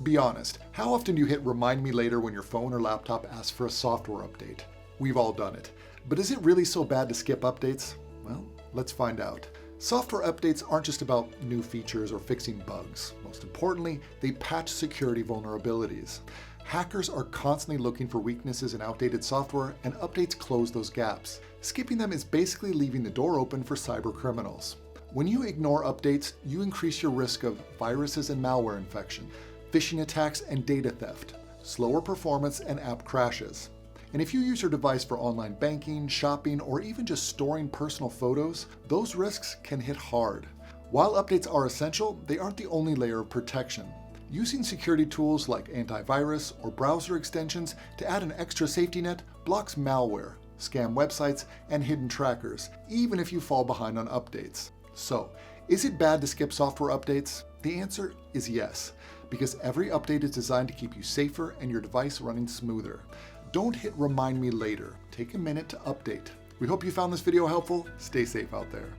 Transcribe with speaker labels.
Speaker 1: Be honest, how often do you hit remind me later when your phone or laptop asks for a software update? We've all done it. But is it really so bad to skip updates? Well, let's find out. Software updates aren't just about new features or fixing bugs. Most importantly, they patch security vulnerabilities. Hackers are constantly looking for weaknesses in outdated software, and updates close those gaps. Skipping them is basically leaving the door open for cyber criminals. When you ignore updates, you increase your risk of viruses and malware infection, phishing attacks and data theft, slower performance and app crashes. And if you use your device for online banking, shopping, or even just storing personal photos, those risks can hit hard. While updates are essential, they aren't the only layer of protection. Using security tools like Antivirus or browser extensions to add an extra safety net blocks malware, scam websites, and hidden trackers, even if you fall behind on updates. So, is it bad to skip software updates? The answer is yes, because every update is designed to keep you safer and your device running smoother. Don't hit remind me later. Take a minute to update. We hope you found this video helpful. Stay safe out there.